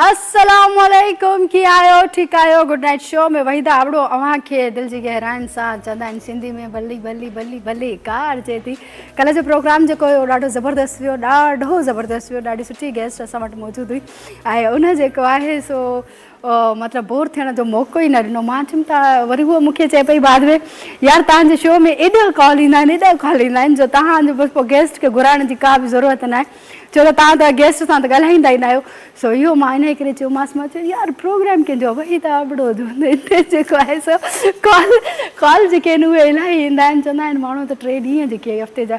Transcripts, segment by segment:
अस्सलामुअलैकुम की आयो ठीक आयो गुड नाइट शो में वहीदा आवड़ो अवां के दिल जी गहराइन सां चंदा आहिनि सिंधी में भली भली भली भली कार अचे थी। कल्ह जो प्रोग्राम जेको हुयो ॾाढो ज़बरदस्त वियो, ॾाढो ज़बरदस्त वियो, ॾाढी सुठी गेस्ट असां वटि मौजूदु हुई ऐं उन जेको आहे सो मतिलबु बोर थियण जो मौक़ो ई न ॾिनो। मां चयमि त वरी उहो मूंखे चए पई बाद में यार तव्हांजे शो में एॾा कॉल ईंदा आहिनि, एॾा कॉल ईंदा आहिनि जो तव्हांजो बसि पोइ गेस्ट खे घुराइण जी का बि ज़रूरत न आहे, छो त तव्हां त गेस्ट सां त ॻाल्हाईंदा ई न आहियो। सो इहो मां इन करे चयोमांसि, मां चयो यार प्रोग्राम कंहिंजो वही त आवड़ो हिते जेको आहे सो कॉल जेके आहिनि उहे इलाही ईंदा आहिनि। चवंदा आहिनि माण्हू त 3 ॾींहं जेके हफ़्ते जा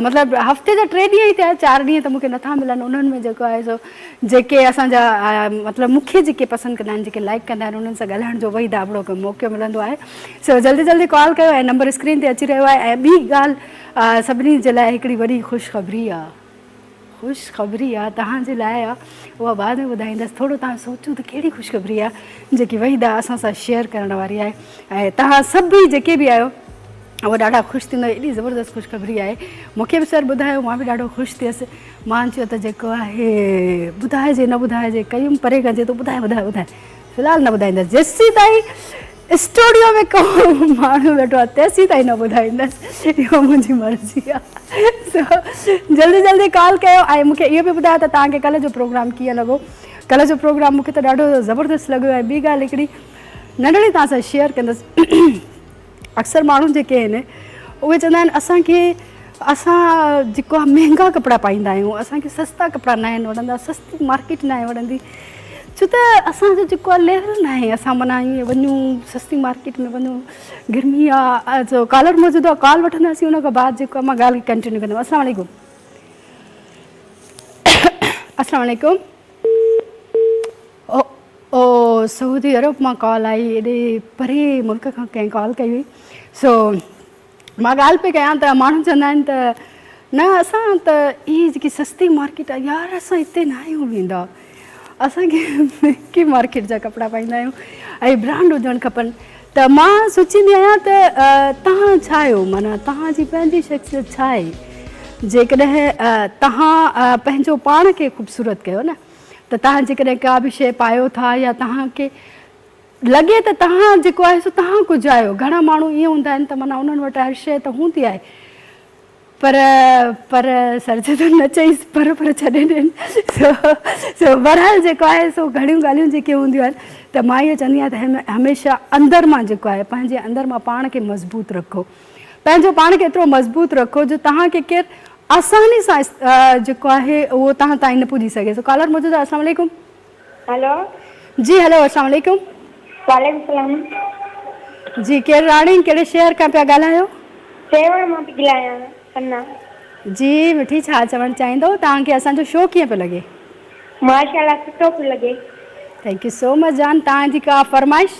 मतिलबु हफ़्ते जा 3 ॾींहं ई थिया, 4 ॾींहं त मूंखे नथा मिलनि। उन्हनि में जेको आहे सो जेके असांजा मतिलबु मूंखे जेके पसंदि कंदा आहिनि, जेके लाइक कंदा आहिनि, उन्हनि सां ॻाल्हाइण जो वही दाबड़ो मौक़ो मिलंदो आहे। सो जल्दी जल्दी कॉल कयो ऐं नंबर स्क्रीन ते अची रहियो आहे। ऐं ॿी ॻाल्हि सभिनी जे लाइ हिकिड़ी वॾी ख़ुशख़बरी आहे, ख़ुशख़बरी आहे तव्हांजे लाइ आहे, उहा बाद में ॿुधाईंदसि। थोरो तव्हां सोचो त कहिड़ी ख़ुशख़बरी आहे जेकी वहीदा असां सां शेयर करण वारी आहे ऐं तव्हां सभई जेके बि आहियो उहा ॾाढा ख़ुशि थींदो। एॾी ज़बरदस्त ख़ुशख़बरी आहे, मूंखे बि सर ॿुधायो, मां बि ॾाढो ख़ुशि थियसि। मां चयो त जेको आहे ॿुधाइजे न ॿुधाइजे, कयूं परे कजे त ॿुधाए ॿुधाए ॿुधाए, फ़िलहालु न ॿुधाईंदसि। जेसीं ताईं स्टूडियो में को माण्हू वेठो आहे तेसीं ताईं न ॿुधाईंदसि, इहो मुंहिंजी मर्ज़ी आहे। सो जल्दी जल्दी कॉल कयो ऐं मूंखे इहो बि ॿुधायो त तव्हांखे कल्ह जो प्रोग्राम कीअं लॻो। कल्ह जो प्रोग्राम मूंखे त ॾाढो ज़बरदस्त लॻो। ऐं ॿी ॻाल्हि हिकिड़ी नंढड़ी तव्हां सां शेयर कंदसि। अक्सर माण्हू जेके आहिनि उहे चवंदा आहिनि असांखे, असां जेको आहे महांगा कपिड़ा पाईंदा आहियूं, असांखे सस्ता कपिड़ा न आहिनि वणंदा, सस्ती मार्केट न आहे वणंदी, छो त असांजो जेको आहे लेवल न आहे। असां माना ईअं वञूं सस्ती मार्केट में वञूं, गर्मी आहे, जो कॉलर मौजूदु आहे, कॉल वठंदासीं, उन खां बाद जेको आहे मां ॻाल्हि कंटिन्यू कंदमि। अस्सलाम वालेकुम। अस्सलाम वालेकुम। ओ सऊदी अरब मां कॉल आई, एॾे परे मुल्क खां कंहिं कॉल कई हुई। सो मां ॻाल्हि पई कयां त माण्हू चवंदा आहिनि त न असां त इहा जेकी सस्ती मार्केट आहे यार असां हिते न आहियूं वेंदा, असांखे महांगी मार्केट जा कपिड़ा पाईंदा आहियूं ऐं ब्रांड हुजणु खपनि। त मां सोचींदी आहियां त तव्हां छा आहियो, माना तव्हांजी पंहिंजी शख़्सियत छा आहे। जेकॾहिं तव्हां पंहिंजो पाण खे ख़ूबसूरत कयो न, त तव्हां जेकॾहिं का बि शइ पायो था या तव्हांखे लॻे त तव्हां जेको आहे सो तव्हां कुझु आहियो। घणा माण्हू ईअं हूंदा आहिनि त माना उन्हनि वटि हर शइ त हूंदी आहे, पर सरजे त न चईसि पर छॾे ॾियनि। सो बहरहाल जेको आहे सो घणियूं ॻाल्हियूं जेके हूंदियूं आहिनि त मां इहो चवंदी आहियां त हमेशह अंदरि मां जेको आहे पंहिंजे अंदरि मां पाण खे मज़बूत रखो, पंहिंजो पाण खे एतिरो मज़बूत रखो जो तव्हांखे केरु आसानी सां जेको आहे उहो तव्हां ताईं न पुॼी सघे। सो कॉलर मौजूदु आहे। अस्सलाम वालेकुम। हेलो जी हेलो, अस्सलाम वालेकुम। वालेकुम सलाम जी, केरु राणी, कहिड़े शहर खां पिया ॻाल्हायो? सेवण मां थी ॻाल्हायां सन्ना। जी मिठी, छा चवणु चाहींदो, तव्हांखे असांजो शो कीअं पियो लॻे? माशाल्लाह सुठो पियो लॻे। थैंक यू सो मच जान। तव्हांजी का फरमाइश?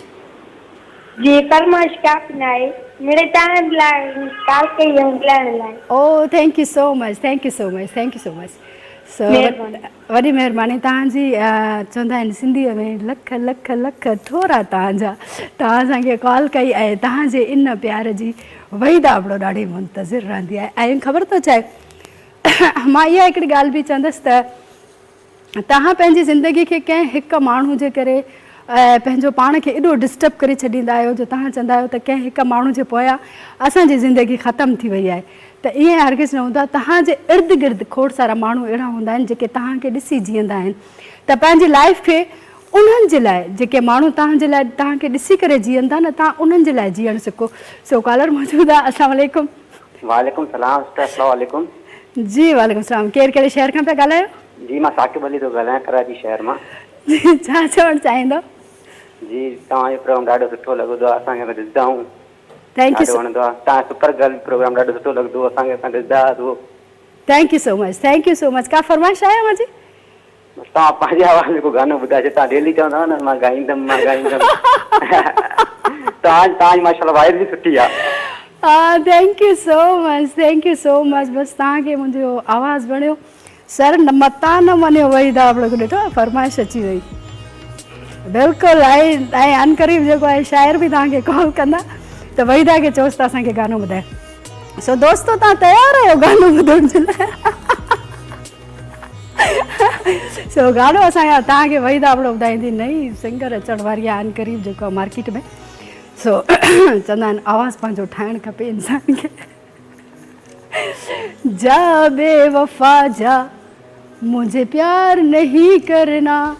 जी फरमाइश का न आहे, मेरे तव्हां लाइ कॉल कई है ॻाल्हाइण लाइ। ओ thank you so much, thank you so much, thank you so much. सो वॾी महिरबानी तव्हांजी। चवंदा आहिनि सिंधीअ में लख लख लख थोरा तव्हांजा, तव्हां असांखे कॉल कई ऐं तव्हांजे इन प्यार जी वहीदा आवड़ो ॾाढी मुंतज़िर रहंदी आहे। ऐं ख़बर थो चए, मां इहा हिकिड़ी ॻाल्हि बि चवंदसि त तव्हां पंहिंजी ज़िंदगी खे कंहिं हिकु माण्हू जे करे पंहिंजो पाण खे एॾो डिस्टर्ब करे छॾींदा आहियो जो तव्हां चवंदा आहियो त कंहिं हिकु माण्हू जे पोयां असांजी ज़िंदगी ख़तमु थी वई आहे। त ईअं हरगिज़ न हूंदो आहे। तव्हांजे इर्द गिर्द खोड़ सारा माण्हू अहिड़ा हूंदा आहिनि जेके तव्हांखे ॾिसी जीअंदा आहिनि। त पंहिंजी लाइफ खे उन्हनि जे लाइ, जेके माण्हू तव्हांजे लाइ तव्हांखे ॾिसी करे जीअनि था न, तव्हां उन्हनि जे लाइ जीअणु सिखो। सो कॉलर मौजूदु आहे। अस्सलाम वालेकुम। वालेकुम सलाम। अस्सलाम वालेकुम। जी वालेकुम सलाम। केरु कहिड़े शहर खां पिया ॻाल्हायो? जी मां साकिब अली थो ॻाल्हायां, कराची शहर मां। छा चवणु चाहींदो? जी तव्हांजो प्रोग्राम ॾाढो सुठो लॻंदो आहे, असांखे असां ॾिसंदा आहियूं, ॾाढो वणंदो आहे। तव्हां सुपर गर्ल प्रोग्राम ॾाढो सुठो लॻंदो असांखे, असां ॾिसंदा हुआसीं। Thank you so much, thank you so much. का फरमाइश आहे मुंहिंजी? तव्हां पंहिंजे आवाज़ में को गानो ॿुधाए, तव्हां डेली चवंदा न मां ॻाईंदमि मां ॻाईंदमि। तव्हांजी माशाल्लाह वॉइस बि सुठी आहे। Thank you so much, thank you so much. बसि तव्हांखे मुंहिंजो आवाज़ु वणियो, सर न मता न वञो, वही दा ॾिठो फरमाइश अची वई। बिल्कुलु ऐं अनकरीब जेको आहे शाइर बि तव्हांखे कॉल कंदा त वहीदा खे चओसि त असांखे गानो ॿुधाए। सो दोस्तो तव्हां तयारु आहियो गानो ॿुधण जे लाइ? सो गानो असांजा तव्हांखे वहीदा हिकिड़ो ॿुधाईंदी, नई सिंगर अचण वारी आहे अनकरीब जेको आहे मार्केट में। सो चवंदा आहिनि आवाज़ु पंहिंजो ठाहिणु खपे इंसान खे। जा बेवफा जा मुझे प्यार नहीं करना,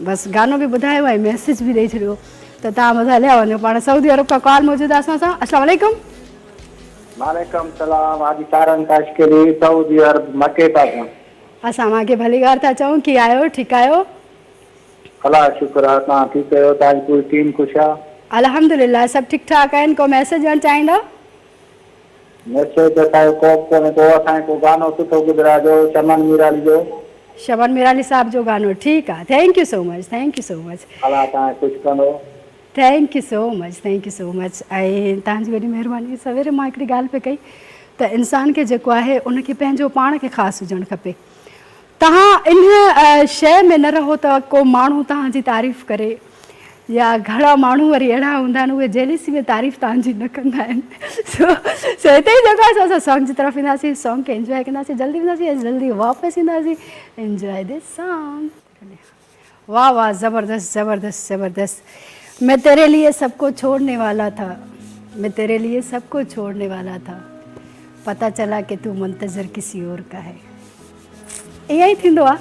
बस गानो भी ॿुधायो ऐं मैसेज भी ॾेई छॾियो त तव्हां मज़ा हलिया वञो। पाण सऊदी अरब खां कॉल मौजूदु आहे असां सां। अस्सलाम वालेकुम। वालेकुम सलाम। आदि सारन तशकरी सऊदी अरब मके पास। असां मांखे भली ॻाल्हि था चऊं, कीअं आहियो? ठीकु आहियो? अल्लाह शुक्र आहे, तव्हां ठीकु आहियो? तव्हांजी पूरी टीम ख़ुशि आहे? अल्हम्दुलिल्लाह सभु ठीकु ठाक आहिनि। को मैसेज ॾियणु चाहींदव? मैसेज असांजो कोन्हे को, असांखे को गानो सुठो गुज़राइजो चमन मीराली जो। शबन मिराली साहब जो गानो, ठीकु आहे। Thank you so much, thank you so much. अल्लाह तव्हांखे ख़ुशि कंदो। Thank you so much, thank you so much. ऐं तव्हांजी वॾी महिरबानी। सवेरे मां हिकिड़ी ॻाल्हि पे कई त इंसान खे जेको आहे उनखे पंहिंजो पाण खे ख़ासि हुजणु खपे। तव्हां इन शइ में न रहो त को माण्हू तव्हांजी तारीफ़ करे, या घणा माण्हू वरी अहिड़ा हूंदा आहिनि उहे जेलिसी में तारीफ़ तव्हांजी न कंदा आहिनि। सो हिते ई जेको आहे असां सॉन्ग जी तरफ़ ईंदासीं, सॉन्ग खे इंजॉय कंदासीं, जल्दी वेंदासीं ऐं जल्दी वापसि ईंदासीं। Enjoy this song. वाह वाह, ज़बरदस्त ज़बरदस्त ज़बरदस्त। मैं तेरे लिए सबको छोड़ने वाला था, मैं तेरे लिए सबको छोड़ने वाला था, पता चला कि तू मुंतज़िर किसी और का है। ईअं ई थींदो आहे,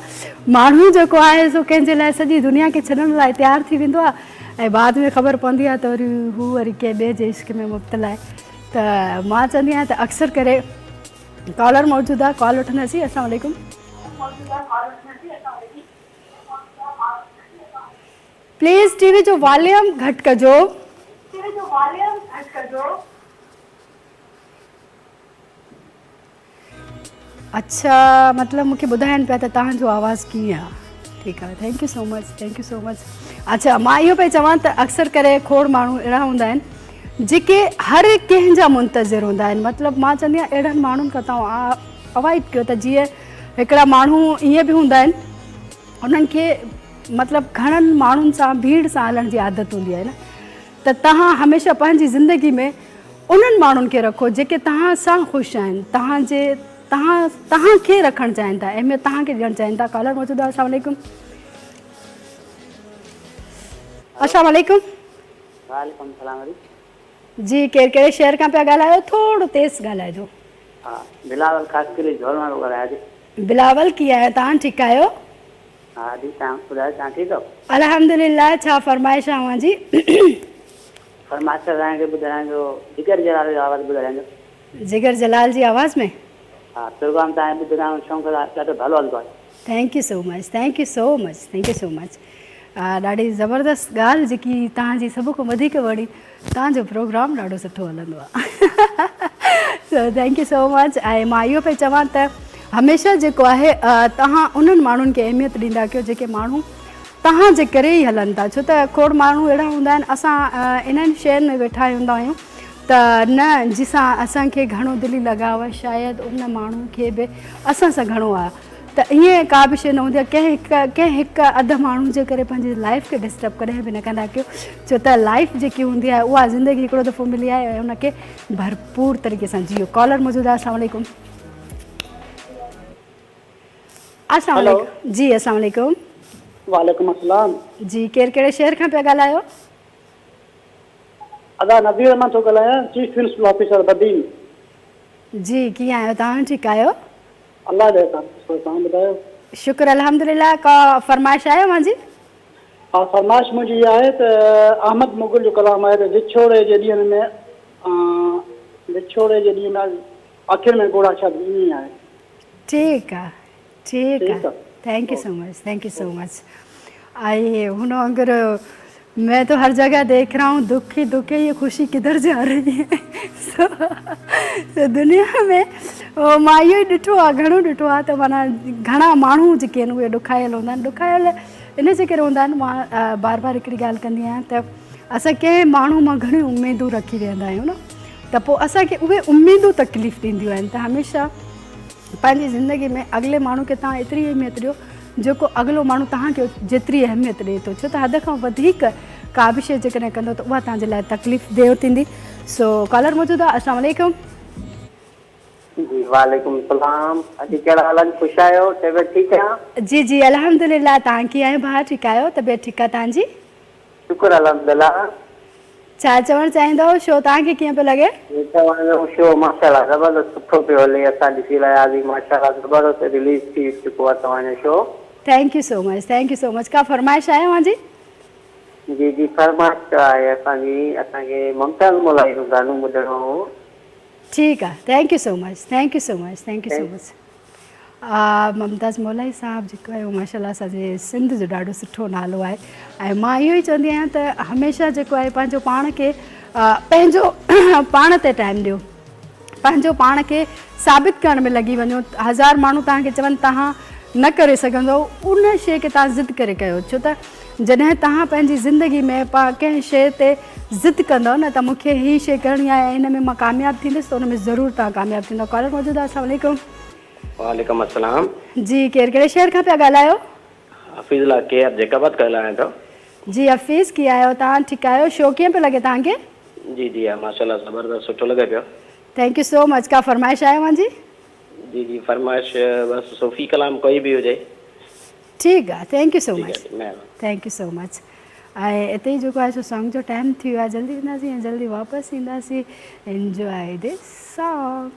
माण्हू जेको आहे सो कंहिंजे लाइ सॼी दुनिया खे छॾण लाइ तयारु थी वेंदो आहे ऐं बाद में ख़बर पवंदी आहे त वरी हू वरी कंहिं ॿिए जे इश्क में मुब्तला आहे। त मां चवंदी आहियां त अक्सर करे कॉलर मौजूदु आहे, कॉल वठंदासीं। अस्सलाम वालेकुम। प्लीज़ टीवी जो वॉल्यूम घटि कजो। अच्छा, मतलब मूंखे ॿुधाइनि पिया त तव्हांजो आवाज़ु कीअं आहे। ठीकु आहे, thank you so much, thank you so much. अच्छा, मां इहो पई चवां त अक्सर करे खोड़ माण्हू अहिड़ा हूंदा आहिनि जेके हर कंहिंजा मुंतज़िर हूंदा आहिनि। मतिलबु मां चवंदी आहियां अहिड़नि माण्हुनि खां तव्हां अवॉइड कयो। त जीअं हिकिड़ा माण्हू ईअं बि हूंदा आहिनि उन्हनि खे मतिलबु घणनि माण्हुनि सां भीड़ सां हलण जी आदत हूंदी आहे न, त तव्हां हमेशह पंहिंजी ज़िंदगी में उन्हनि माण्हुनि खे रखो जेके तव्हां सां ख़ुशि आहिनि, तव्हांखे रखणु चाहिनि था, अहमियत तव्हांखे ॾियणु चाहिनि था। कॉलर मौजूदु आहे। अस्सलाम वालेकुम। अस्सलाम वालेकुम। वालेकुम सलाम जी, केरु कहिड़े शहर खां पिया ॻाल्हायो? थोरो तेज़ ॻाल्हाइजो। हा, बिलावल ख़ासि करे झोलवारो ॻाल्हायां। बिलावल कीअं आहियो? तव्हां ठीकु आहियो? हा जी, तव्हां ॿुधायो, तव्हां ठीकु आहियो? अल्हम्दुलिल्लाह। छा फरमाइश आहे अव्हां जी? फरमाइश तव्हांखे ॿुधाइजो, जिगर जलाल जो आवाज़ु ॿुधाइजो। जिगर जलाल जी आवाज़ में? हा, प्रोग्राम तव्हांजे ॿुधण जो शौक़ु ॾाढो भलो हलंदो आहे। Thank you so much, thank you so much, thank you so much. ॾाढी ज़बरदस्त ॻाल्हि जेकी तव्हांजी सभ खां वधीक वणी, तव्हांजो प्रोग्राम ॾाढो सुठो हलंदो आहे। So thank you so much. ऐं मां इहो पई चवां त हमेशह जेको आहे तव्हां उन्हनि माण्हुनि खे अहमियत ॾींदा कयो जेके माण्हू तव्हां जे करे ई हलनि था। छो त खोड़ माण्हू अहिड़ा हूंदा आहिनि, असां इन्हनि शयुनि में वेठा हूंदा आहियूं त न जंहिंसां असांखे घणो दिली लॻाव आहे, शायदि उन माण्हू खे बि असां सां घणो आहे। त ईअं का बि शइ न हूंदी आहे। कंहिं हिकु अधु माण्हू जे करे पंहिंजी लाइफ खे डिस्टर्ब कॾहिं बि न कंदा कयो। छो त लाइफ जेकी हूंदी आहे उहा ज़िंदगी हिकिड़ो दफ़ो मिली आहे ऐं उनखे भरपूर तरीक़े सां जियो। कॉलर मौजूदु आहे। अस्सलाम वालेकुम। अस्सलाम वालेकुम जी। अस्सलाम वालेकुम। वालेकुम अस्सलाम जी, केरु कहिड़े शहर खां पिया ॻाल्हायो? अदा नज़ीर मां थो ॻाल्हायां, चीफ प्रिंसिपल ऑफिसर बदीन। जी, कीअं आहियो? तव्हां ठीकु आहियो? अल्लाह दे तव्हां ॿुधायो। शुक्र अल्हम्दुलिल्लाह। का फरमाइश आहे मुंहिंजी? हा, फरमाइश मुंहिंजी इहा आहे त अहमद मुग़ल जो कलाम आहे त विछोड़े जे ॾींहंनि में आख़िर में घोड़ा छा ईअं आहे। ठीकु आहे, ठीकु आहे। Thank you so much, thank you so much. आई हुन वांगुरु मैं तो हर जगह देख रहा हूँ दुख ही दुख है, ये खुशी किधर जा रही है। so, दुनिया में मां इहो ई ॾिठो आहे, घणो ॾिठो आहे त माना घणा माण्हू जेके आहिनि उहे ॾुखायल हूंदा आहिनि। ॾुखायल इन जे करे हूंदा आहिनि। मां बार बार हिकिड़ी ॻाल्हि कंदी आहियां त असां कंहिं माण्हू मां घणियूं उमेदूं रखी वेंदा आहियूं न, त पोइ असांखे उहे उमेदूं तकलीफ़ ॾींदियूं आहिनि। त हमेशह पंहिंजी ज़िंदगी में अॻिले माण्हू खे तव्हां एतिरी अहमियत ॾियो जेको अॻिलो माण्हू तव्हांखे जेतिरी अहमियत ॾिए थो, छो त हद खां वधीक का बि शइ जेकॾहिं कंदो त उहा तव्हांजे लाइ तकलीफ़ देव थींदी। सो कॉलर मौजूदु आहे। अस्सलाम वालेकुम। जी वालेकुम सलाम। अॼु कहिड़ा हाल? ख़ुशि आहियो? तबियत ठीकु आहे? जी जी अल्हम्दुलिल्लाह। तव्हां कीअं आहियो भाउ? ठीकु आहियो? तबियत ठीकु आहे तव्हांजी? शुक्र अल्हम्दुलिल्लाह। छा चवणु चाहींदव? शो तव्हांखे कीअं पियो लॻे? शो माशाल्लाह ज़बरदस्त सुठो पियो हले। असां ॾिसी रहियासीं माशाल्लाह ज़बरदस्त रिलीज़ थी चुको आहे तव्हांजो show. Thank you so much, thank you so much. का फरमाइश आहे मुंहिंजी? जी जी फरमाइश आहे असांजी, असांखे मुमताज़ मौलाई जो गानो ॿुधणो हो। ठीकु आहे। Thank you so much, thank you so much, thank you so much. Mumtaz Maulai साहब जेको आहे उहो माशाल्लाह असांजे सिंध जो ॾाढो सुठो नालो आहे। ऐं मां इहो ई चवंदी आहियां त हमेशह जेको आहे पंहिंजो पाण खे पंहिंजो पाण ते टाइम ॾियो, पंहिंजो पाण खे साबित करण में लॻी वञो। हज़ार माण्हू तव्हांखे चवनि तव्हां न करे सघंदो, उन शइ खे तव्हां ज़िद करे कयो। छो त जॾहिं तव्हां पंहिंजी ज़िंदगी में कंहिं शइ ते ज़िद कंदव न त मूंखे हीअ शइ करणी आहे, हिन में मां कामयाबु थींदुसि, त हुन में ज़रूरु तव्हां कामयाबु थींदव। कॉलर मौजूदु आहे। अस्सलाम वालेकुम। वालेकुम अस्सलाम। जी केरु कहिड़े शहर खां पिया ॻाल्हायो? हफ़ीज़ुल्लाह केआर जैकाबाद ॻाल्हायां थो। जी हफ़ीज़ कीअं आहियो तव्हां? ठीकु आहियो? शो कीअं पियो लॻे तव्हांखे? जी जी हा माशाल्लाह ज़बरदस्त सुठो लॻे पियो। Thank you so much. का फरमाइश आहे मुंहिंजी? जी जी फरमाइश बस सूफ़ी कलाम कोई बि हुजे। ठीकु आहे। थैंक यू सो ठीकु मच, आहे महिरबानी। Thank you so much. ऐं हिते ई जेको आहे सो सॉन्ग जो टाइम थी वियो आहे, जल्दी वेंदासीं ऐं जल्दी वापसि ईंदासीं। Enjoy this song.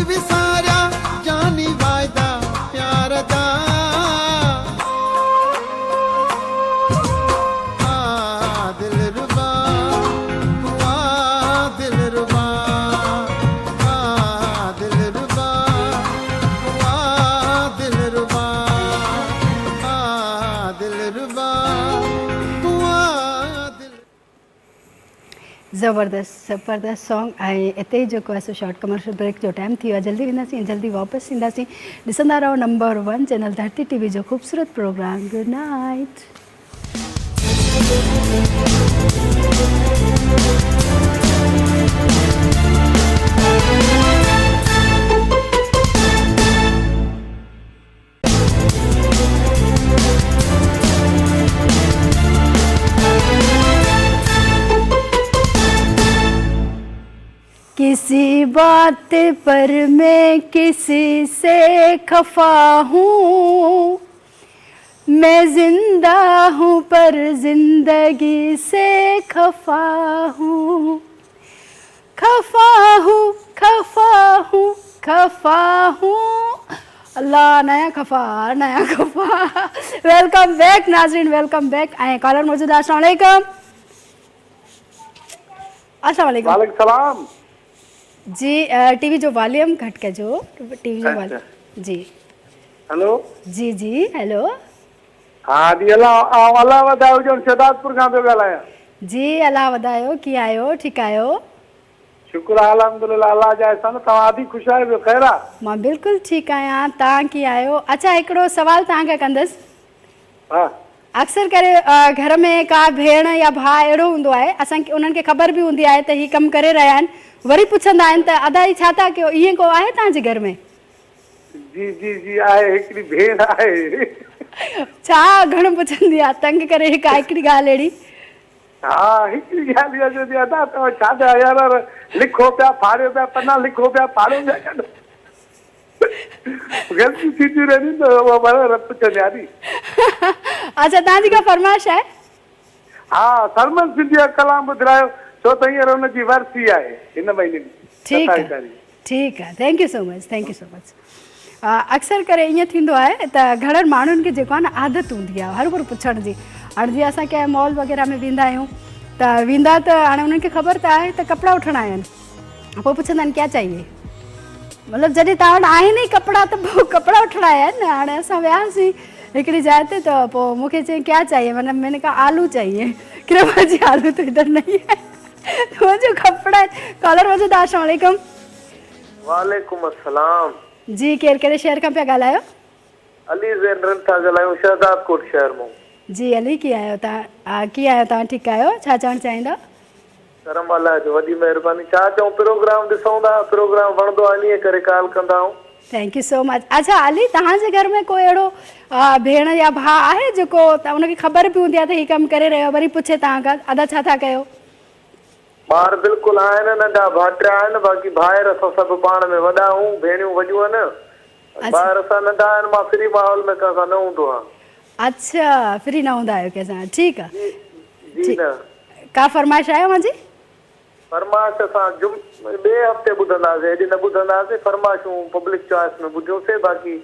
विसारिया जानी वायदा प्यार दा दिलरुबा दिलरुबा दिलरुबा दिलरुबा दिलरुबा ज़बरदस्त सॉन्ग ऐं हिते ई जेको आहे सो शॉर्ट कमर्शियल ब्रेक जो टाइम थी वियो आहे। जल्दी वेंदासीं ऐं जल्दी वापसि ईंदासीं। ॾिसंदा रहो नंबर 1 चैनल धरती टीवी जो ख़ूबसूरत प्रोग्राम। Good night. किसी बात पर मैं किसी से खफा हूँ, मैं जिंदा हूँ पर जिंदगी से खफा हूँ, खफा हूँ खफा हूँ खफा हूँ। अल्लाह नया खफा वेलकम बैक नाज़रीन, वेलकम बैक। ऐं कॉलर मौजूद आहे। अस्सलाम वालेकुम। अस्सलाम वालेकुम। वालेकुम सलाम जी। टीवी जो वॉल्यूम घट कजो। टीवी जो वॉल्यूम जी। हेलो जी जी हेलो। हाँ जी अल्लाह वधायो जो शहदादपुर खां पियो ॻाल्हायां। जी अल्लाह वधायो। कीअं आहियो? ठीकु आहियो? शुक्र आहे अल्हम्दुलिल्लाह अल्लाह जा अहसान। तव्हां बि ख़ुशि आहियो? ॿियो ख़ैर आहे? मां बिल्कुलु ठीकु आहियां। तव्हां कीअं आहियो? अच्छा हिकिड़ो सुवाल तव्हांखां कंदसि। हा अक्सर करे घर में का भेण या भाउ अहिड़ो हूंदो आहे, असांखे उन्हनि खे ख़बर बि हूंदी आहे त हीअ कमु करे रहिया आहिनि, वरी पुछंदा आहिनि त अदा ही छा था कयो? ईअं को आहे तव्हांजे घर में? जी जी जी आहे, हिकिड़ी भेण आहे। छा घणो पुछंदी आहे? तंग करे हिकिड़ी ॻाल्हि अहिड़ी? हा हिकिड़ी ॻाल्हि इहा चवंदी आहे अदा तव्हां छा था यार लिखो पिया फाड़ियो पिया पना लिखो पिया फाड़ो पिया ग़लती थींदी रहंदी त उहा बराबरि पुछंदी आहे नी। अच्छा तव्हांजी का फरमाइश आहे? हा सरमन सिंधी कलाम ॿुधायो छो त हींअर हुनजी वरसी आहे हिन महीने में। ठीकु आहे ठीकु आहे। Thank you so much thank you so much. अक्सर करे ईअं थींदो आहे त घणनि माण्हुनि खे जेको आहे न आदत हूंदी आहे हर भरू पुछण जी। हाणे जीअं असां कंहिं मॉल वग़ैरह में वेंदा आहियूं त वेंदा त हाणे उन्हनि खे ख़बर त आहे त कपिड़ा वठणा आहिनि, पोइ पुछंदा आहिनि क्या चाहिए, मतिलबु जॾहिं तव्हां वटि आहिनि ई कपिड़ा त पोइ कपिड़ा वठणा आहिनि न। हाणे असां वियासीं हिकिड़ी जाइ ते त पोइ मूंखे चयईं क्या चाहिए, मतलब मैंने कहा आलू चाहिए। कृपा जी आलू तो इधर नहीं है, वो जो कपड़ा है। कॉलर मौजूद आहे। अस्सलाम वालेकुम। वालेकुम अस्सलाम जी केरु कहिड़े शहर खां पिया ॻाल्हायो? अली ज़ैनरन था ॻाल्हायूं शहदादकोट शहर मां। जी अली कीअं आहियो तव्हां? कीअं आहियो तव्हां? ठीकु आहियो? छा चवणु चाहींदा? करम वाला जो वॾी महिरबानी। छा चऊं प्रोग्राम ॾिसूं था, प्रोग्राम वणंदो आहे इन्हीअ करे कॉल कंदा आहियूं। Thank you so much. अच्छा अली तव्हांजे घर में कोई अहिड़ो भेण या भाउ आहे जेको उनखे ख़बर बि हूंदी आहे त हीअ कमु करे रहियो वरी पुछे तव्हां खां अदा छा था कयो? ॿार बिल्कुलु आहिनि, नंढा भाइटिया आहिनि, बाक़ी भाइर असां सभु पाण में वॾा आहियूं, भेणियूं वॾियूं आहिनि, ॿार असां नंढा आहिनि। मां फ्री माहौल में कंहिंसां न हूंदो आहे। अच्छा फ्री न हूंदा आहियो कंहिंसां? ठीकु आहे। जी न का फरमाइश आहे मुंहिंजी? फरमाइश असां ॿिए हफ़्ते ॿुधंदासीं, हेॾी न ॿुधंदासीं। फरमाइशूं पब्लिक चॉइस में ॿुधियोसीं, बाक़ी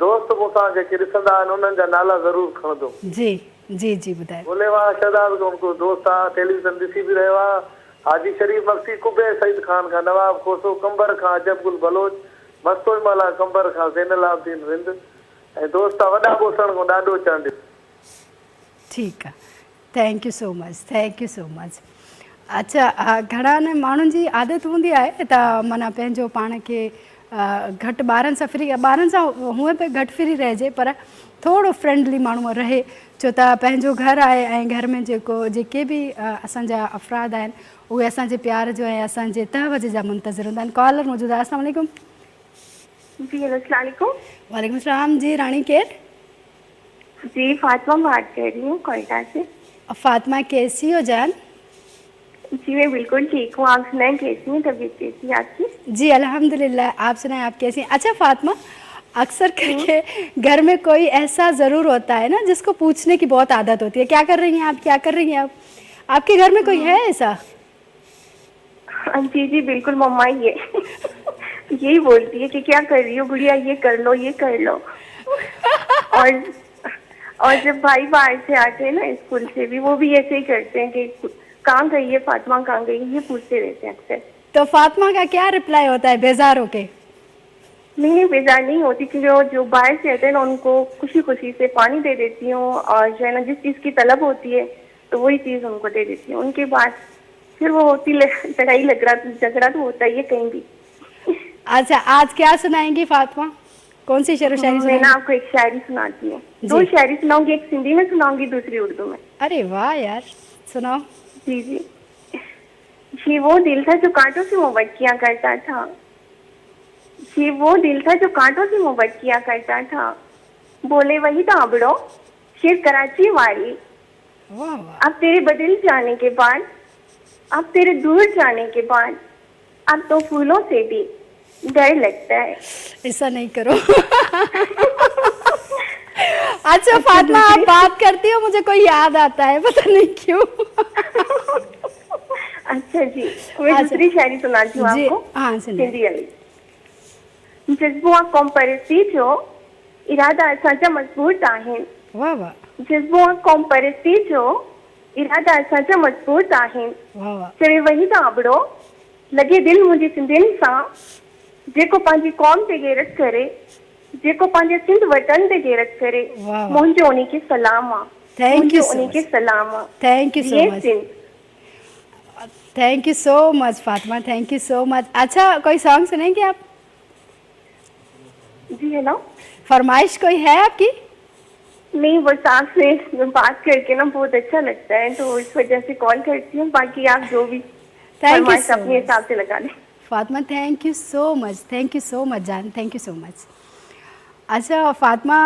दोस्त मूंसां जेके ॾिसंदा आहिनि उन्हनि जा नाला ज़रूरु खणंदो। जी जी जी ॿुधायो। बोलेवा शहदाद को उनको दोस्त आहे, टेलीविज़न ॾिसी बि रहियो आहे। हाजी शरीफ मक्सी कुबे सईद खान खां नवाब खोसो, कंबर खां अजबगुल बलोच, मस्तोई माला कंबर खां ज़ैनलाब्दीन रिंद ऐं दोस्त आहे वॾा बोसण खां ॾाढो चंड। ठीकु आहे। Thank you so much thank you so much. अच्छा घणनि माण्हुनि जी आदत हूंदी आहे त माना पंहिंजो पाण खे घटि ॿारनि सां फ्री, ॿारनि सां हूअं पे घटि फ्री रहिजे पर थोरो फ्रेंडली माण्हू रहे, छो त पंहिंजो घरु आहे ऐं घर में जेके बि असांजा अफ़राद आहिनि उहे असांजे प्यार जो ऐं असांजे तहवजे जा मुंतज़िर हूंदा आहिनि। कॉलर मौजूदु आहे। अस्सलाम वालेकुम। जी अस्सलाम वालेकुम। वालेकुम सलाम। जी रानी केर? जी फातिमा बात कर रही हूँ कोयटा से। फातिमा कैसी हो जान? जी मैं बिल्कुल ठीक हूँ, आप सुनाएं कैसी हैं, तबीयत कैसी है आपकी? जी अल्हम्दुलिल्लाह, आप सुनाएं आप कैसी हैं? अच्छा फातिमा अक्सर करके घर में कोई ऐसा ज़रूर होता है ना जिसको पूछने की बहुत आदत होती है, क्या कर रही हैं आप, क्या कर रही हैं आप? आपके घर में कोई है ऐसा? जी जी बिल्कुल मम्मा ही है। यही बोलती है कि क्या कर रही हो गुड़िया, ये कर लो ये कर लो। और जब भाई बाहर से आते हैं ना स्कूल से भी, वो भी ऐसे ही करते हैं कि कहाँ गई है फातिमा, कहाँ गई है, ये पूछते रहते हैं अक्सर। तो फातिमा का क्या रिप्लाई होता है बेजार होके? नहीं बेजार नहीं होती, क्योंकि जो बाहर से आते हैं ना उनको खुशी खुशी से पानी दे देती हूँ, और जो है ना जिस चीज़ की तलब होती है तो वही चीज़ उनको दे देती हूँ। उनके बाद फिर वो होती लड़ाई झगड़ा तो होता ही है कहीं भी। अच्छा, आज क्या सुनाएंगी फातिमा? कौन सी शेरो शायरी मैं सुनाएंगी? ना आपको एक शायरी सुनाती हूँ, 2 शायरी सुनाऊंगी, एक हिंदी में सुनाऊंगी, दूसरी उर्दू में। अरे वाह यार, सुनाओ। जी जी। ये वो दिल था जो कांटों से मोहब्बत किया करता था, ये वो दिल था जो कांटों से मोहब्बत किया करता था, बोले वही था अबड़ो शेर कराची वाली। वाह वाह। अब तेरे बदल जाने के बाद, अब तेरे दूर जाने के बाद, अब तो फूलों से भी डर लगता है। ऐसा नहीं करो। अच्छा फातिमा, आप बात करती हो मुझे कोई याद आता है, पता नहीं क्यों। अच्छा जी, मैं दूसरी शायरी सुनाती हूँ जी, आपको। हाँ सुनिए। हिंदी वाली। जज्बों कौम परस्ती जो इरादा असांजा मजबूत आहिनि, वाह वाह जज्बों कौम परस्ती जो इरादा असांजा मजबूत आहिनि, वाह वाह। चढ़े वही था अबड़ो लगे दिल मुंहिंजे सिंधियुनि सां, जेको पंहिंजी कौम ते गैरत करे, जेको पंहिंजे सिंध वतन ते गैरत करे, वाह। मुंहिंजो उन्हीं के सलाम आहे, थैंक यू मुंहिंजो उन्हीं के सलाम आहे। थैंक यू सो ये much, Sindh. Thank you so much Fatima, thank you so much. अच्छा, कोई सॉन्ग सुनेंगे आप? जी हेलो। फरमाइश कोई है आपकी? नहीं, बस आपसे बात करके ना बहुत अच्छा लगता है, तो इस वजह से कॉल करती हूँ। बाकी आप जो भी थैंक यू फरमाइश सो अपने मच हिसाब से लगा लें। Fatima, thank you so much, thank you so much जान, थैंक यू सो मच। अच्छा फातिमा,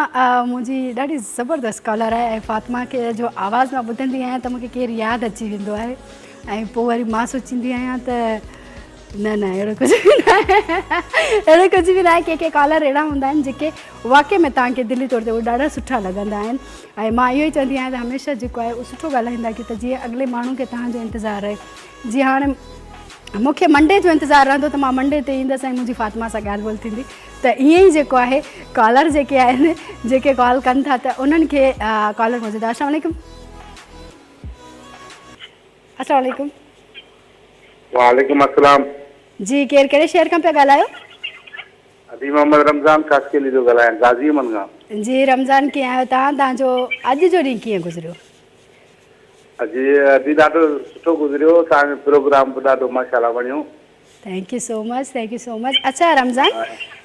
मुंहिंजी ॾाढी ज़बरदस्त कॉलर आहे, ऐं फातिमा खे जो आवाज़ मां ॿुधंदी आहियां त मूंखे केरु यादि अची वेंदो आहे, ऐं पोइ वरी मां सोचींदी आहियां त न न अहिड़ो कुझु बि न आहे, अहिड़ो कुझु बि न आहे। के कॉलर अहिड़ा हूंदा आहिनि जेके वाक़ई में तव्हांखे दिली तौर ते उहे ॾाढा सुठा लॻंदा आहिनि, ऐं मां इहो ई चवंदी आहियां त हमेशह जेको आहे उहो सुठो ॻाल्हाईंदा की त जीअं अॻिले माण्हू खे तव्हांजो इंतज़ारु रहे। जीअं हाणे मूंखे मंडे जो इंतज़ारु रहंदो त मां मंडे ते ईंदसि ऐं मुंहिंजी फातिमा सां ॻाल्हि ॿोल थींदी, त ईअं ई जेको आहे कॉलर जेके आहिनि जेके कॉल कनि था त उन्हनि खे कॉलर मौजूदु आहे। अस्सलाम वालेकुम। अस्सलाम वालेकुम। वालेकुम अस्सलाम। जी, केरु कहिड़े शहर खां पिया ॻाल्हायो? अदी मोहम्मद रमज़ान कासकेली जो ॻाल्हायां, गाज़ी अमन खां। जी रमज़ान, कीअं आहियो तव्हां? तव्हांजो अॼु जो ॾींहुं कीअं गुज़रियो? अॼु ॾाढो सुठो गुज़रियो, तव्हांजो प्रोग्राम बि ॾाढो माशाल्लाह वणियो। Thank you so much, thank you so much. अच्छा रमज़ान,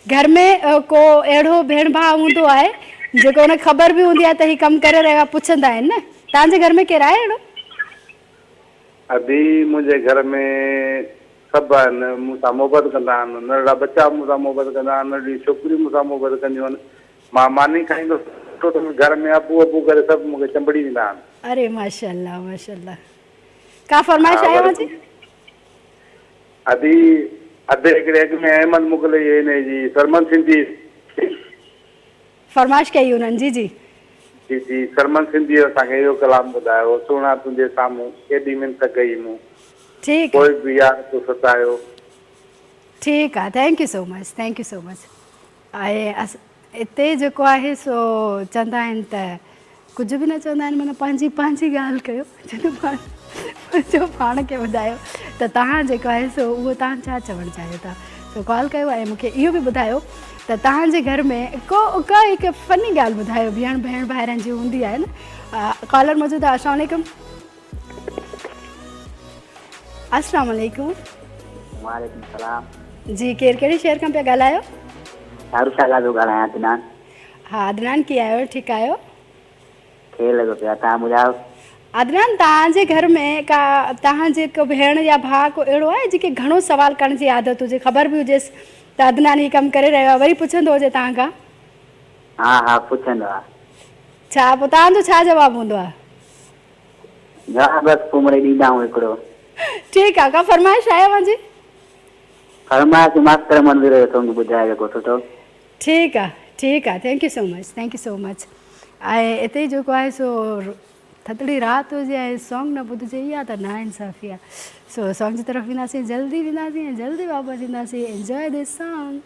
घर में को अहिड़ो भेण भाउ हूंदो आहे जेको हुन ख़बर बि हूंदी आहे त हीउ कमु करे रहिया, पुछंदा आहिनि न? तव्हांजे घर में केरु आहे अहिड़ो? अभी मुंहिंजे घर में सभु आहिनि, मूंसां मोहबत कंदा आहिनि, नंढड़ा बच्चा मूंसां मोहबत कंदा आहिनि, नंढड़ी छोकिरियूं मूंसां मोहबत कंदियूं आहिनि। मां मानी खाईंदो घर में अबू अबू करे सभु मूंखे चंबड़ी ॾींदा आहिनि। अरे माशाल्लाह माशाल्लाह। का फरमाइश आहे मुंहिंजी? अभी अधे हिकिड़े अॻु में अहमद मुगल हिन जी सरमन सिंधी फरमाइश कई उन्हनि जी। जी जी जी, सरमन सिंधी असांखे इहो कलाम ॿुधायो, सुहिणा तुंहिंजे साम्हूं केॾी मिनत कई मूं, ठीकु कोई आहे, बि यार तूं सतायो। ठीकु आहे, thank you so much, thank you so much. ऐं हिते जेको आहे सो चवंदा आहिनि त कुझु बि न चवंदा आहिनि, माना पंहिंजी पंहिंजी ॻाल्हि कयो, जो पाण खे ॿुधायो त तव्हां जेको आहे सो उहो तव्हां छा चवणु चाहियो था, सो कॉल कयो ऐं मूंखे इहो बि ॿुधायो त तव्हांजे घर में को हिकु फ़नी ॻाल्हि ॿुधायो, भेण भाइरनि जी हूंदी आहे न। कॉलर मौजूदु आहे। अस्सलाम वालेकुम। अस्सलाम वालेकुम। वालेकुम सलाम। जी, केरु कहिड़े शहर खां पिया ॻाल्हायो? शाहरुख़ जो ॻाल्हायां, अदनान। हा अदनान, कीअं आहियो? ठीकु आहियो? खेल लॻो पिया, तव्हां ॿुधायो? अदनान, तव्हांजे घर में का तव्हांजे को भेण या भाउ को अहिड़ो आहे जेके घणो सवाल करण जी आदत हुजे, ख़बर बि हुजेसि त अदनान हीउ कमु करे रहियो आहे, वरी पुछंदो हुजे तव्हां खां? हा हा, पुछंदो आहे। छा पोइ तव्हांजो छा जवाबु हूंदो आहे? बसि कुमड़े ॾींदा आहियूं हिकिड़ो। ठीकु आहे, का फरमाइश आहे मुंहिंजी? फरमाइश मास्टर मंदिर जो तुंहिंजो ॿुधाए जेको सुठो। ठीकु आहे, ठीकु आहे, thank you so much, thank you so much. ऐं हिते जेको आहे सो थधड़ी रात हुजे ऐं सॉन्ग न ॿुधिजे इहा त नाइंसाफ़ी आहे। सो सॉन्ग जी तरफ़ वेंदासीं, जल्दी वेंदासीं ऐं जल्दी वापसि ईंदासीं। Enjoy this song.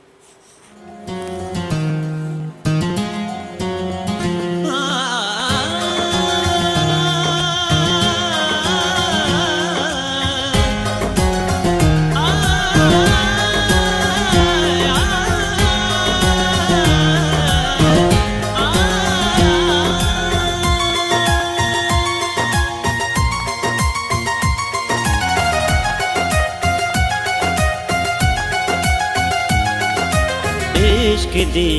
इश्क दी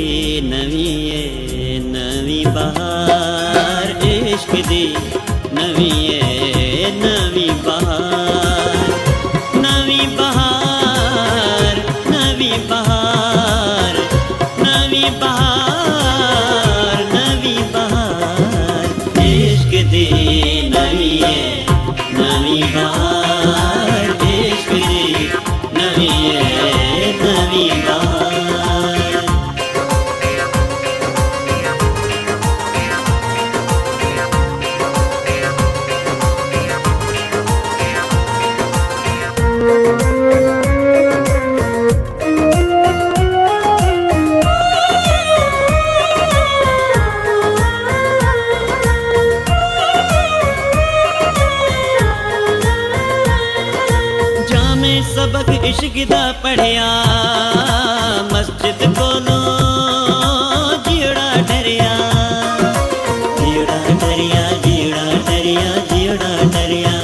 नवी बहार, इश्क दी नवी बहार, नवी बहार, नवी बहार, नवी बहार, नवी बहार, इश्क दी नवी बहार, इश्क दी नवी बहार। सबक इश्क दा पढ़िया मस्जिद कोलों जीड़ा डरिया, जीड़ा डरिया, जीड़ा डरिया, जीड़ा डरिया।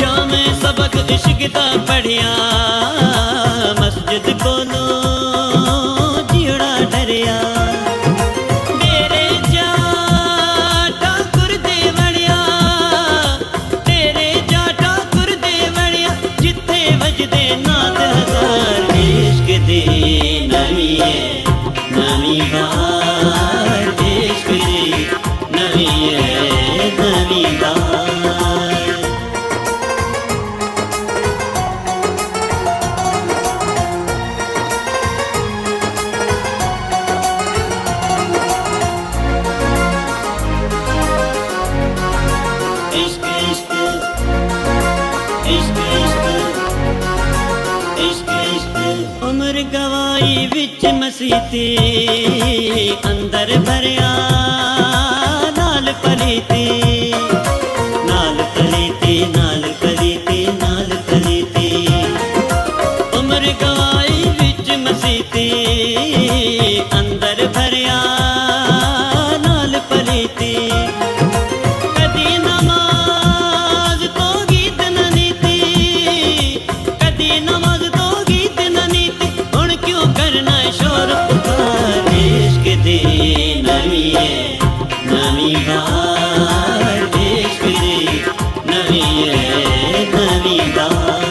जामे सबक इश्क दा पढ़िया मस्जिद कोलों जीड़ा डरिया। तेरे जा ठाकुर दे वड़िया, तेरे जा ठाकुर दे वड़िया, जिथे वजदे नाद हजार। इश्क दी नवी बहार, इश्क दी नवी बहार। इश्क इश्क इश्क इश्क इश्क उम्र गवाई विच मसीती, अंदर भरिया नाल पलीती, नाल पलीती, नाल पलीती, नाल पलीती। उम्र गवाई विच मसीती, अंदर भरिया नाल पलीती। कदी नमाज तो गीत न नीती, कदी नमाज तो गीत न नीती, हुण क्यों करना शोर पुकार। इश्क दी नवी बहार, इश्क दी नवी बहार।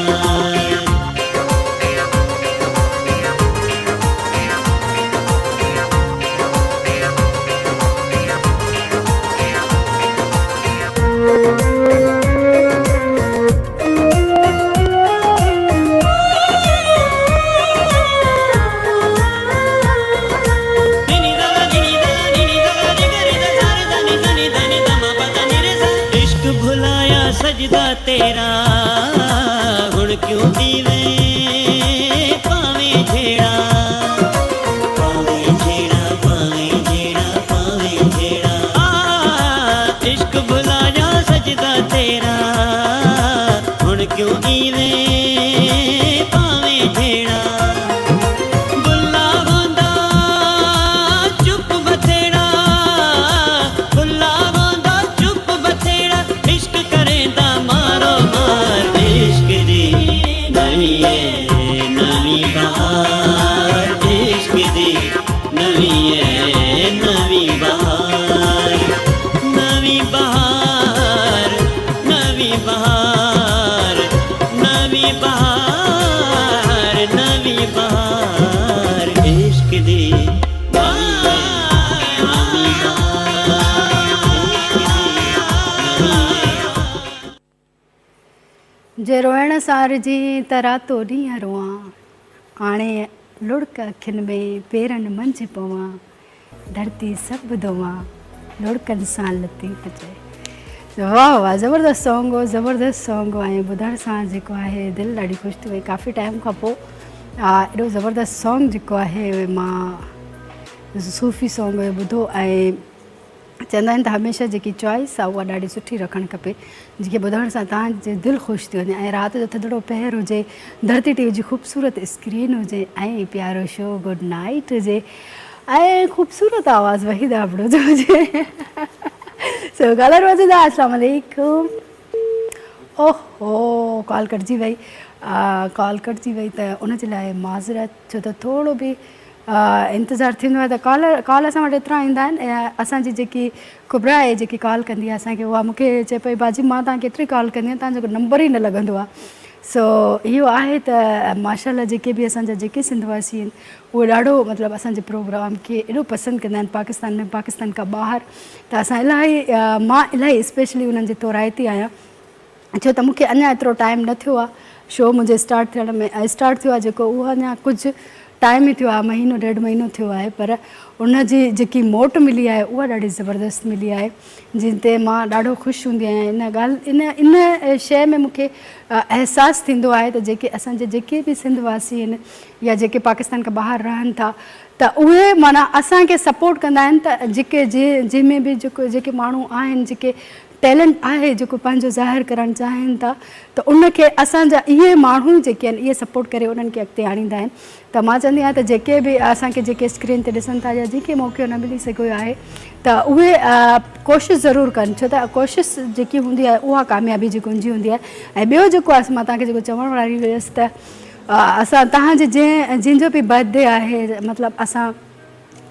इश्क भुलाया सजदा तेरा, हुण क्यों दीवे पावे झेड़ा, पावे झेड़ा, पावे झेड़ा, पावे झेड़ा। इश्क भुलाया सजदा तेरा, हुण क्यों दीवे पावे झेड़ा। बुल्ला होंदा चुप बथेड़ा, बुल्ला होंदा चुप बथेड़ा, इश्क करेंदा मारो मार। इश्क दी नवी बहार, इश्क दी नवी बहार, नवी बहार, नवी बहार, नवी बहार, नवी बहार। इश्क दी नवी जे रोइण सार जी तरह तो ॾींहं रोआं, आणे लुड़क अखियुनि में पेरनि मंझि पवां, धरती सभु धोवां लुड़कनि सां लतीफ़ चए। वाह वाह, ज़बरदस्त सॉन्ग हो, ज़बरदस्त सॉन्ग हो ऐं ॿुधण सां जेको आहे दिलि ॾाढी ख़ुशि थी वई। काफ़ी टाइम खां पोइ एॾो ज़बरदस्त सॉन्ग जेको आहे मां सूफ़ी सॉन्ग ॿुधो ऐं चवंदा आहिनि त हमेशह जेकी चॉइस आहे उहा ॾाढी सुठी रखणु खपे, जेके ॿुधण सां तव्हांजे दिलि ख़ुशि थी वञे ऐं राति जो थधिड़ो पहर हुजे, धरती टीवी जी ख़ूबसूरत स्क्रीन हुजे ऐं प्यारो शो गुड नाइट हुजे ऐं ख़ूबसूरत आवाज़ वहीद आबड़ो जो हुजे। सो कलर मौजूद आहे। अस्सलाम वालेकुम। ओहो कॉल कटिजी वई, त उनजे लाइ माज़रत, छो त थोरो बि इंतज़ारु थींदो आहे त कॉल असां वटि एतिरा ईंदा आहिनि। ऐं असांजी जेकी कुबरा आहे जेकी कॉल कंदी आहे असांखे, उहा मूंखे चए पई बाजी मां तव्हांखे एतिरी कॉल कंदी आहियां, तव्हांजो नंबर ई न लॻंदो आहे। सो इहो आहे त माशाल्लाह जेके बि असांजा जेके सिंधवासी आहिनि उहे ॾाढो मतिलबु असांजे प्रोग्राम खे एॾो पसंदि कंदा आहिनि, पाकिस्तान में, पाकिस्तान खां ॿाहिरि। त असां मां इलाही स्पेशली उन्हनि जे तौराइती आहियां, छो त मूंखे अञा एतिरो टाइम न थियो आहे शो मुंहिंजे स्टार्ट थियो आहे जेको, उहो अञा कुझु टाइम ई थियो आहे, महीनो ॾेढ महीनो थियो आहे, पर उनजी जेकी मोट मिली आहे उहा ॾाढी ज़बरदस्त मिली आहे, जिन ते मां ॾाढो ख़ुशि हूंदी आहियां। इन ॻाल्हि इन शइ में मूंखे अहसासु थींदो आहे त जेके असांजे जेके बि सिंधवासी आहिनि या जेके पाकिस्तान खां ॿाहिरि रहनि था, त उहे माना असांखे सपोर्ट कंदा आहिनि। त जंहिंमें बि जेके माण्हू आहिनि, जेके टैलेंट आहे, जेको पंहिंजो ज़ाहिर करणु चाहिनि था, त उनखे असांजा इहे माण्हू जेके आहिनि इहे सपोर्ट करे उन्हनि खे अॻिते आणींदा आहिनि। त मां चवंदी आहियां त जेके बि असांखे जेके स्क्रीन ते ॾिसनि था या जंहिंखे मौक़ो न मिली सघियो आहे, त उहे कोशिशि ज़रूरु कनि, छो त कोशिशि जेकी हूंदी आहे उहा कामयाबी जी कुंजी हूंदी आहे। ऐं ॿियो जेको आहे मां तव्हांखे जेको चवण वारी हुयसि त असां तव्हांजे जंहिंजो बि बर्थडे आहे, मतिलबु असां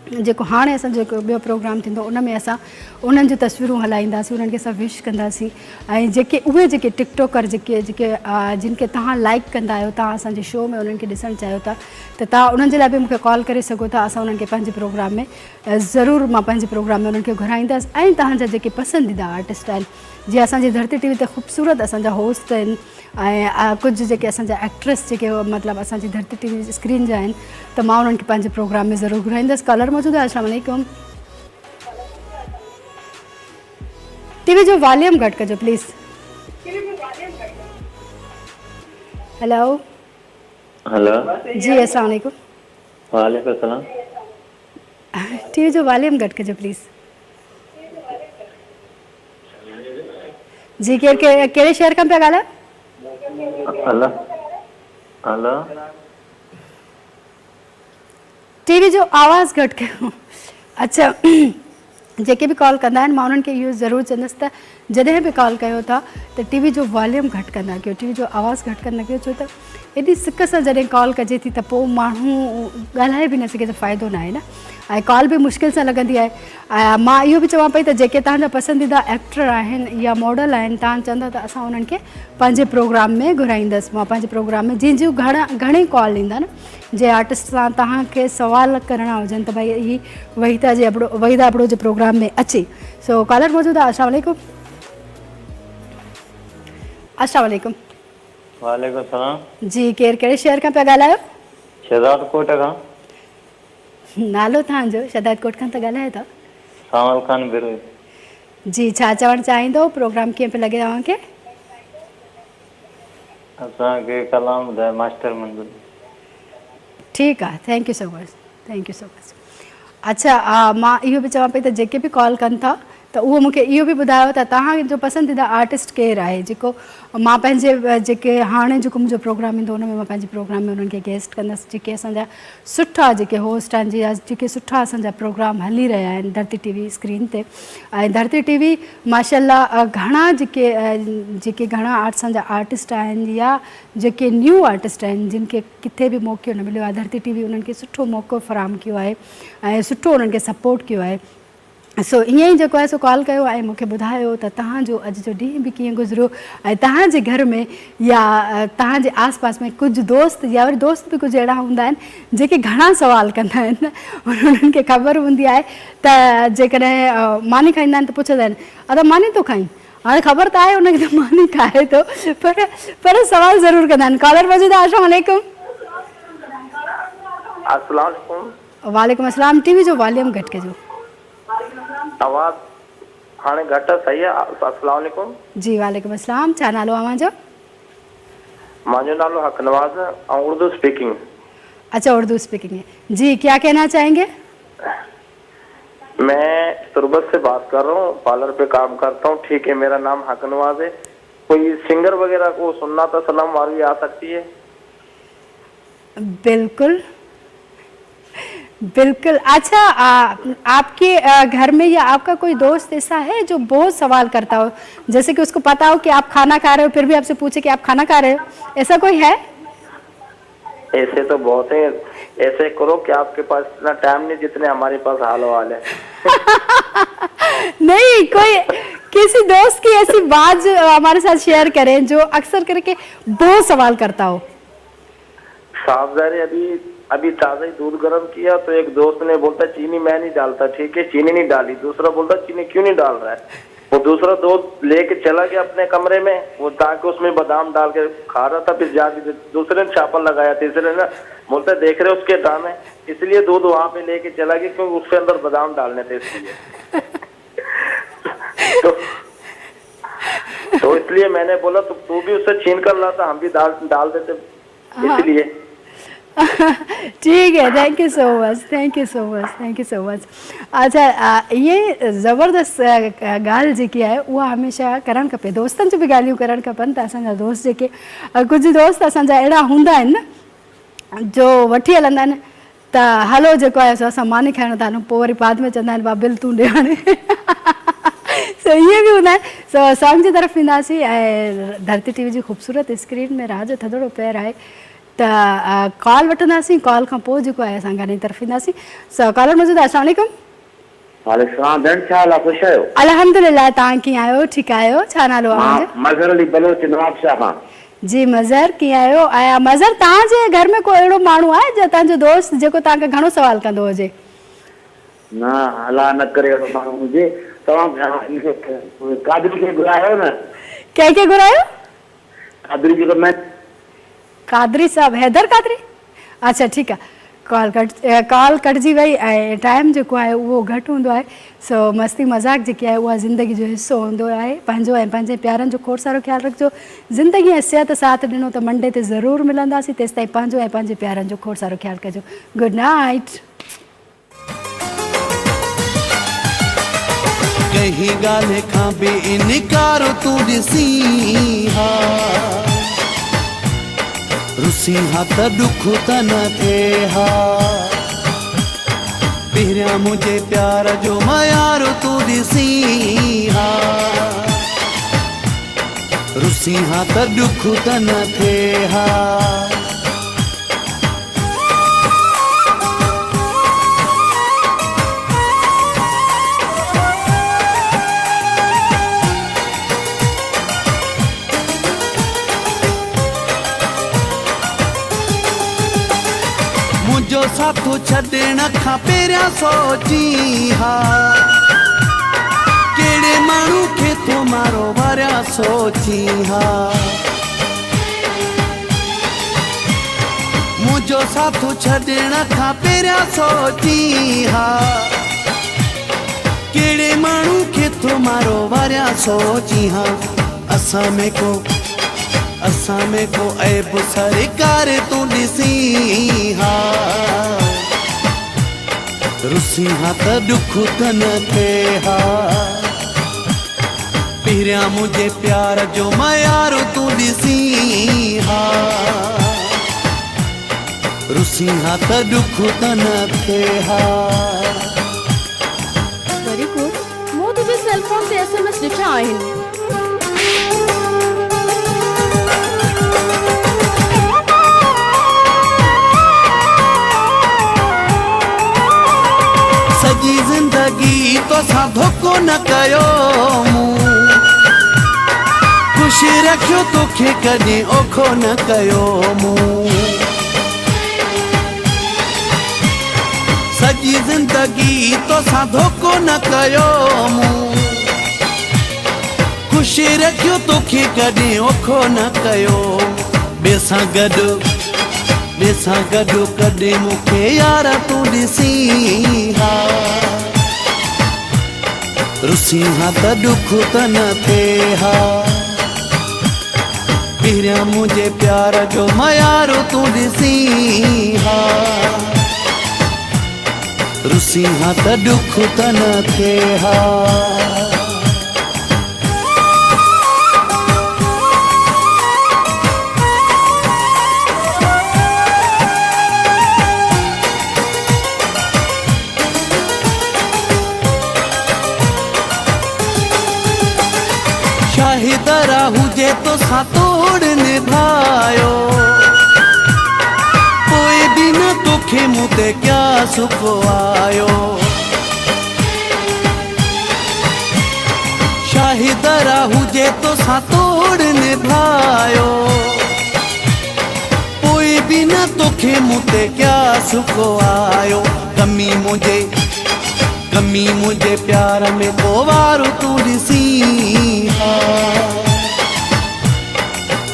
जेको हाणे असांजो जेको ॿियो प्रोग्राम थींदो उन में असां उन्हनि जूं तस्वीरूं हलाईंदासीं, उन्हनि खे असां विश कंदासीं। ऐं जेके टिकटॉकर जेके जिन खे तव्हां लाइक कंदा आहियो, तव्हां असांजे शो में उन्हनि खे ॾिसणु चाहियो था, त तव्हां उन्हनि जे लाइ बि मूंखे कॉल करे सघो था। असां उन्हनि खे पंहिंजे प्रोग्राम में ज़रूरु, मां पंहिंजे प्रोग्राम में उन्हनि खे घुराईंदसि। ऐं तव्हांजा जेके पसंदीदा आर्टिस्ट आहिनि, जीअं असांजी धरती टीवी ते ख़ूबसूरत असांजा होस्ट आहिनि ऐं कुझु जेके असांजा एक्ट्रेस जेके मतिलबु असांजी धरती टीवी स्क्रीन जा आहिनि, त मां उन्हनि खे पंहिंजे प्रोग्राम में ज़रूरु घुराईंदसि। कॉलर मौजूदु आहे। अस्सलाम वालेकुम। टीवी जो वॉल्यूम घटि कजो प्लीज़। हेलो हेलो जी अस्सलाम वालेकुम। वालेकुम सलाम। टीवी जो वॉल्यूम घटि कजो प्लीज़। जी कहिड़े शहर खां पिया ॻाल्हायो? हेलो हेलो टीवी जो आवाज़ घटि कयो। अच्छा, जेके बि कॉल कंदा आहिनि मां उन्हनि खे इहो ज़रूरु चवंदसि त जॾहिं बि कॉल कयो था त टीवी जो वॉल्यूम घटि कंदा कयो, टीवी जो आवाज़ु घटि कंदा कयो, छो त एॾी सिक सां जॾहिं कॉल कजे थी त पोइ माण्हू ॻाल्हाए बि न सघे त फ़ाइदो न आहे न, ऐं कॉल बि मुश्किल सां लॻंदी आहे। मां इहो बि चवां पई त जेके तव्हांजा पसंदीदा एक्टर आहिनि या मॉडल आहिनि, तव्हां चवंदा त असां उन्हनि खे पंहिंजे प्रोग्राम में घुराईंदसि। मां पंहिंजे प्रोग्राम में जंहिंजूं घणेई कॉल ईंदा न, जंहिं आर्टिस्ट सां तव्हांखे सवाल करणा हुजनि त भई ही वहीदा आबड़ो जे प्रोग्राम में अचे। सो कॉलर मौजूदु आहे। अस्सलाम वालेकुम। अस्सलाम वालेकुम। वालेकुम सलाम। जी कहिड़े शहर खां पिया ॻाल्हायो? शहजाद कोट खां। नालो तव्हांजो? शहजाद कोट खां था ॻाल्हायो था? सावल खान बिरो। जी छा चवणु चाहींदो? प्रोग्राम कीअं पियो लॻे तव्हांखे? असांखे कलाम ॿुधाए मास्टर मंज़ूर। ठीकु आहे, thank you so much, thank you so much. अच्छा, मां इहो बि चवां पई त जेके बि कॉल कनि था त उहो मूंखे इहो बि ॿुधायो त तव्हांजो पसंदीदा आर्टिस्ट केरु आहे, जेको मां पंहिंजे जेके हाणे जेको मुंहिंजो प्रोग्राम ईंदो उन में मां पंहिंजे प्रोग्राम में उन्हनि खे गेस्ट कंदसि, जेके असांजा सुठा जेके होस्ट आहिनि या जेके सुठा असांजा प्रोग्राम हली रहिया आहिनि धरती टीवी स्क्रीन ते। ऐं धरती टीवी माशाल्लाह घणा जेके घणा असांजा आर्टिस्ट आहिनि या जेके न्यू आर्टिस्ट आहिनि जिन खे किथे बि मौक़ो न मिलियो आहे, धरती टीवी उन्हनि खे सुठो मौक़ो फ़राहम कयो आहे ऐं सुठो उन्हनि खे सपोर्ट कयो आहे। सो ईअं ई जेको आहे सो कॉल कयो ऐं मूंखे ॿुधायो त तव्हांजो अॼु जो ॾींहुं बि कीअं गुज़रियो ऐं तव्हांजे घर में या तव्हांजे आस पास में कुझु दोस्त या वरी दोस्त बि कुझु अहिड़ा हूंदा आहिनि जेके घणा सवाल कंदा आहिनि, उन्हनि खे ख़बर हूंदी आहे त जेकॾहिं मानी खाईंदा आहिनि त पुछंदा आहिनि अदा मानी थो खाईं, हाणे ख़बर त आहे उनखे त मानी खाए थो, पर सवाल ज़रूरु कंदा आहिनि। कॉलर मौजूदु आहे। अस्सलाम वालेकुम। अस्सलाम वालेकुम। वालेकुम अस्सलाम। टीवी जो वॉल्यूम घटि कजो। आवाज़ हाणे घटि सही आहे। अस्सलाम वालेकुम। जी वालेकुम अस्सलाम। छा नालो आहे मुंहिंजो? मुंहिंजो नालो हक नवाज़ ऐं उर्दू स्पीकिंग। अच्छा, उर्दू स्पीकिंग है जी। क्या कहना चाहेंगे? मैं तुर्बत से बात कर रहा हूँ, पार्लर पे काम करता हूँ। ठीक है, मेरा नाम हक नवाज है। कोई सिंगर वगैरह को सुनना था सलाम वाली आ सकती है? बिल्कुल बिल्कुल। अच्छा, आपके घर में या आपका कोई दोस्त ऐसा है जो बहुत सवाल करता हो, जैसे कि उसको पता हो कि आप खाना खा रहे हो फिर भी आपसे पूछे कि आप खाना खा रहे हो, ऐसा कोई है? ऐसे तो बहुत है। ऐसे करो कि आपके पास इतना टाइम नहीं जितने हमारे पास हाल वाल है। नहीं, कोई किसी दोस्त की ऐसी बात जो हमारे साथ शेयर करें जो अक्सर करके बहुत सवाल करता हो। साहबजारे अभी ताज़ा ही दूध गर्म किया तो एक दोस्त ने बोलता चीनी मैं नहीं डालता। ठीक है, चीनी नहीं डाली। दूसरा बोलता चीनी क्यों नहीं डाल रहा है। वो दूसरा दोस्त लेके चला गया अपने कमरे में, वो ताकि उसमें बादाम डाल के खा रहा था। फिर जाके दूसरे ने छापा लगाया, तीसरे ने बोलता देख रहे उसके दाम है, इसलिए दूध वहां पे लेके चला गया क्योंकि उसके अंदर बादाम डालने थे इसलिए। तो इसलिए मैंने बोला तू भी उससे छीन कर ला था, हम भी डाल देते इसलिए। ठीक है, thank you so much, thank you so much, thank you so much. अच्छा, ये ज़बरदस्त ॻाल्हि जेकी आहे उहा हमेशह करणु खपे। दोस्तनि जो बि ॻाल्हियूं करणु खपनि त असांजा दोस्त जेके कुझु दोस्त असांजा अहिड़ा हूंदा आहिनि न जो वठी हलंदा आहिनि त हलो जेको आहे असां मानी खाइण था हलूं, पोइ वरी बाद में चवंदा आहिनि बा बिल तूं ॾे हाणे। सो इहे बि हूंदा आहिनि। सो सॉन्ग जी तरफ़ ईंदासीं ऐं धरती टीवी जी ख़ूबसूरत स्क्रीन में राह जो थधड़ो पैर आहे त कॉल वठंदासीं। कॉल खां पोइ जेको आहे असां गाने तरफ़ ईंदासीं। सो कॉलर मौजूदु आहे। अस्सलाम वालेकुम। वालेकुम भेण, छा हाल आहे? ख़ुशि आहियो? अल्हम्दुलिल्लाह, तव्हां कीअं आहियो? ठीकु आहियो? छा नालो आहे? मज़हर अली बलोच नवाबशाह खां। जी मज़हर, कीअं आहियो? ऐं मज़हर, तव्हांजे घर में कोई अहिड़ो माण्हू आहे जो तव्हांजो दोस्त जेको तव्हांखे घणो सवाल कंदो हुजे? न, अलाह न करे अहिड़ो माण्हू हुजे। तव्हां कादरी खे घुरायो न? कंहिंखे घुरायो? कादरी जेको मैं कादरी साहब, हैदर कादरी। अच्छा ठीकु आहे। कॉल कटिजी वई ऐं टाइम जेको आहे उहो घटि हूंदो आहे। सो मस्ती मज़ाक जेकी आहे उहा ज़िंदगी जो हिसो हूंदो आहे। पंहिंजो ऐं पंहिंजे प्यारनि जो खोड़ सारो ख़्यालु रखिजो। ज़िंदगी ऐं सिहत साथ ॾिनो त मंडे ते ज़रूरु मिलंदासीं। तेसि ताईं पंहिंजो ऐं पंहिंजे प्यारनि जो खोड़ सारो ख़्यालु कजो। Good night. कहीं गाले खां बि इनकार तू ॾिसी हा, रुसी हा त दुख त न थिए हा। पहिरियां मुंहिंजे प्यार जो मयार तू ॾिसी हा, रुसी हा त दुख त न थिए हा। मुंहिंजो साथो छॾण खां पहिरियां सोची हा, कहिड़े माण्हू खे थो मारो वारिया सोची हा। मुंहिंजो साथो छॾण खां पहिरियां सोची हा, कहिड़े माण्हू खे थो मारो वारिया सोची हा। असां में को ऐब सरकार तूं ॾिसी हा, रुसी हा त दुख त न थिए हा। पहिरियां मुंहिंजे प्यार जो मयार तूं ॾिसी हा, रुसी हा त दुख त न थिए हा। Very good. मूं तुंहिंजे सेल फोन ते SMS ॾिठा आहिनि। सॼी ज़िंदगी तोसां धोखो न कयो मूं, ख़ुशि रखियो तोखे कॾहिं ओखो न कयो मूं। सॼी ज़िंदगी तोसां धोखो न कयो मूं, ख़ुशि रखियो तोखे कॾहिं ओखो न कयो। ॿिए सां गॾु कॾहिं मूंखे यार तूं ॾिसी हा, रुसी रुसी हाँ त दुख त न थे हा पिरिया मुझे प्यार जो मयारो तू ॾिसी हा रुसी हाँ त दुख त न थे हा शाहिदरा हुजे तो सातोड़ निभायो कोई दिन तोखे मुते क्या सुख आयो शाहिदरा हुजे तो सातोड़ निभायो कोई दिन तोखे मुते क्या सुख आयो कमी मुझे प्यार में को वारो तू ॾिसी हा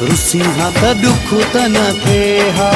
रुसी हाँ त दुख त न थे हा